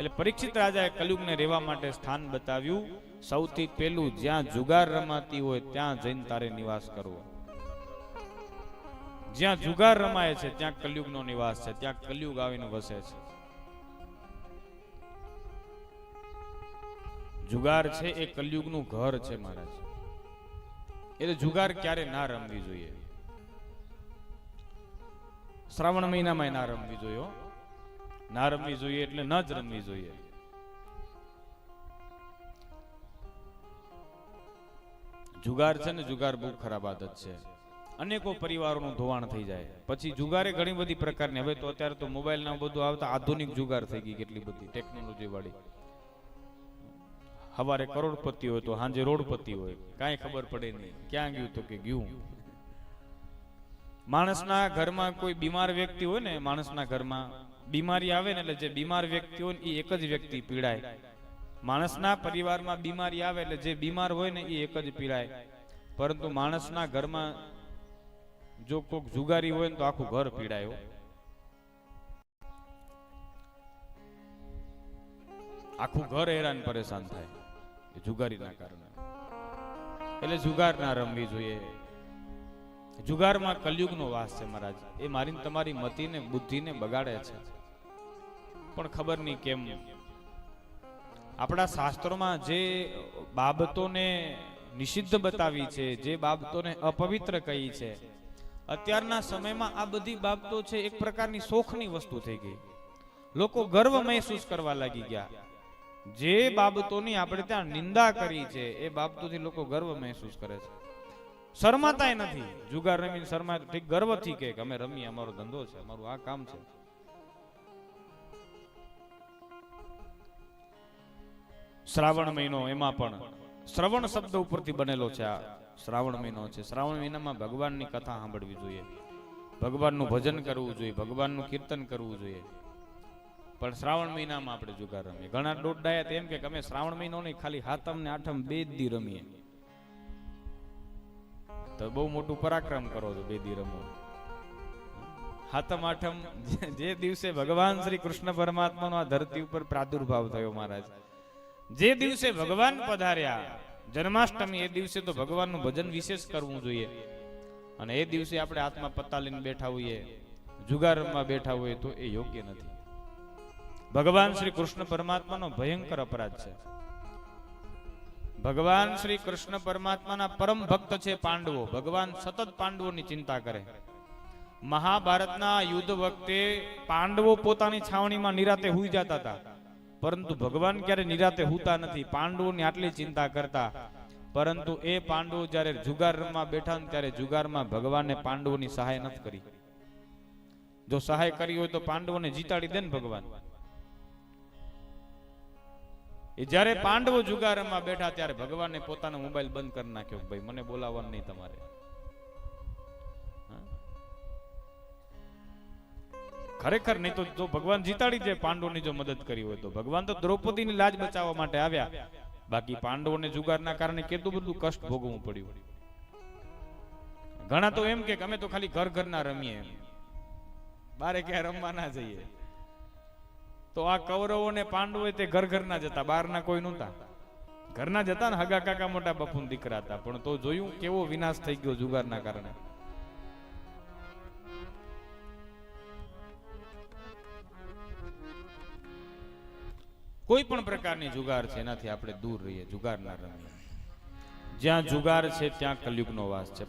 એટલે પરીક્ષિત રાજાએ કલયુગને રહેવા માટે સ્થાન બતાવ્યું. સૌથી પહેલું જ્યાં જુગાર રમાતી હોય ત્યાં જઈને તારે નિવાસ કરવો. જ્યાં જુગાર રમાય છે ત્યાં કલયુગનો નિવાસ છે, ત્યાં કલયુગ આવીને વસે છે. જુગાર છે એ કલયુગનું ઘર છે મહારાજ. એટલે જુગાર ક્યારે ના રમવી જોઈએ. શ્રાવણ મહિનામાં ના રમવી જોઈએ. ના રમવી જોઈએ એટલે ન જ રમવી જોઈએ. જુગાર છે ને, જુગાર બહુ ખરાબ આદત છે. અનેકો પરિવારોનું ધોવાણ થઈ જાય. પછી જુગારે ઘણી બધી પ્રકારની, હવે તો અત્યારે તો મોબાઈલ ના બધું આવતા આધુનિક જુગાર થઈ ગઈ, કેટલી બધી ટેકનોલોજી વાળી. હવારે કરોડપતિ હોય તો હાંજે રોડપતિ હોય, કાંઈ ખબર પડે નહીં ક્યાં ગયું તો કે ગયું. માણસના ઘરમાં કોઈ બીમાર વ્યક્તિ હોય ને, માણસના ઘરમાં બીમારી આવે ને, એટલે જે બીમાર વ્યક્તિ હોય ને એ એક જ વ્યક્તિ પીડાય. માણસના પરિવારમાં બીમારી આવે એટલે જે બીમાર હોય ને એ એક જ પીડાય. પરંતુ માણસના ઘરમાં જો કોઈક જુગારી હોય ને તો આખું ઘર પીડાય. આખું ઘર હેરાન પરેશાન થાય જુગારીના કારણે. એટલે જુગાર ના રમવી જોઈએ. જુગારમાં કલયુગનો વાસ છે મહારાજ. એ મારી તમારી મતિને બુદ્ધિને બગાડે છે. પણ ખબર નહીં કેમ આપણા શાસ્ત્રોમાં જે બાબતોને નિષિદ્ધ બતાવી છે, જે બાબતોને અપવિત્ર કહી છે, અત્યારના સમયમાં આ બધી બાબતો છે એક પ્રકારની શોખની વસ્તુ થઈ ગઈ. લોકો ગર્વ મહેસૂસ કરવા લાગી ગયા. જે બાબતોની આપણે ત્યાં નિંદા કરી છે એ બાબતોથી લોકો ગર્વ મહેસૂસ કરે છે. શરમાતાય નથી. જુગાર રમીને શરમાય ઠીક, ગર્વથી કે અમે રમીએ, અમારો ધંધો છે, અમારું આ કામ છે. શ્રાવણ મહિનો, એમાં પણ શ્રવણ શબ્દ ઉપરથી બનેલો છે. આ શ્રાવણ મહિનો છે. શ્રાવણ મહિનામાં ભગવાનની કથા સાંભળવી જોઈએ, ભગવાનનું ભજન કરવું જોઈએ, ભગવાનનું કીર્તન કરવું જોઈએ. પણ શ્રાવણ મહિનામાં આપણે જુગાર રમીએ. ઘણા દોડડાયા તેમ કે અમે શ્રાવણ મહિનો નહીં, ખાલી હાતમ ને આઠમ 2 દી રમીએ. તો બહુ મોટું પરાક્રમ કરો છો, 2 દી રમો. હાતમ આઠમ જે દિવસે ભગવાન શ્રી કૃષ્ણ પરમાત્માનો આ ધરતી ઉપર પ્રાદુર્ભાવ થયો મહારાજ, જે દિવસે ભગવાન પધાર્યા જન્માષ્ટમી, એ દિવસે તો ભગવાનનું ભજન વિશેષ કરવું જોઈએ. અને એ દિવસે આપણે હાથમાં પત્તા લઈને બેઠા હોઈએ, જુગારમાં બેઠા હોઈએ તો એ યોગ્ય નથી. ભગવાન શ્રી કૃષ્ણ પરમાત્માનો ભયંકર અપરાધ છે. ભગવાન શ્રી કૃષ્ણ પરમાત્માના પરમ ભક્ત છે પાંડવો. ભગવાન સતત પાંડવોની ચિંતા કરે. મહાભારતના યુદ્ધ વખતે પાંડવો પોતાની છાવણીમાં નિરાતે હુઈ જતા હતા, પરંતુ ભગવાન ક્યારે નિરાતે હુતા નથી. પાંડવોની આટલી ચિંતા કરતા, પરંતુ એ પાંડવો જ્યારે જુગારમાં બેઠા ને ત્યારે જુગારમાં ભગવાને પાંડવોની સહાય નથી કરી. જો સહાય કરી હોય તો પાંડવોને જીતાડી દે ને ભગવાન. એ જ્યારે પાંડવો જુગારમાં બેઠા ત્યારે ભગવાને પોતાનો મોબાઈલ બંધ કરી નાખ્યો. ભાઈ મને બોલાવવાનું નહીં તમારે. ખરેખર નહીં તો જો ભગવાન જીતાડી જાય પાંડવોની જો મદદ કરી હોય તો. ભગવાન તો દ્રૌપદીની લાજ બચાવવા માટે આવ્યા, બાકી પાંડવોને જુગારના કારણે કેટલું બધું કષ્ટ ભોગવવું પડ્યું. ઘણા તો એમ કે અમે તો ખાલી ઘર ના રમીએ, બારે ક્યાં રમવા ના જઈએ. તો આ કૌરવો ને પાંડવો તે ઘર ના જતા, બહારના કોઈ નહોતા. ઘરના જતા ને હગા કાકા મોટા બાપુના દીકરા હતા. પણ તો જોયું કેવો વિનાશ થઈ ગયો જુગારના કારણે. કોઈ પણ પ્રકારની જુગાર છે એનાથી આપણે દૂર રહીએ, જુગાર ના રમીએ. જ્યાં જુગાર છે ત્યાં કલયુગનો વાસ છે.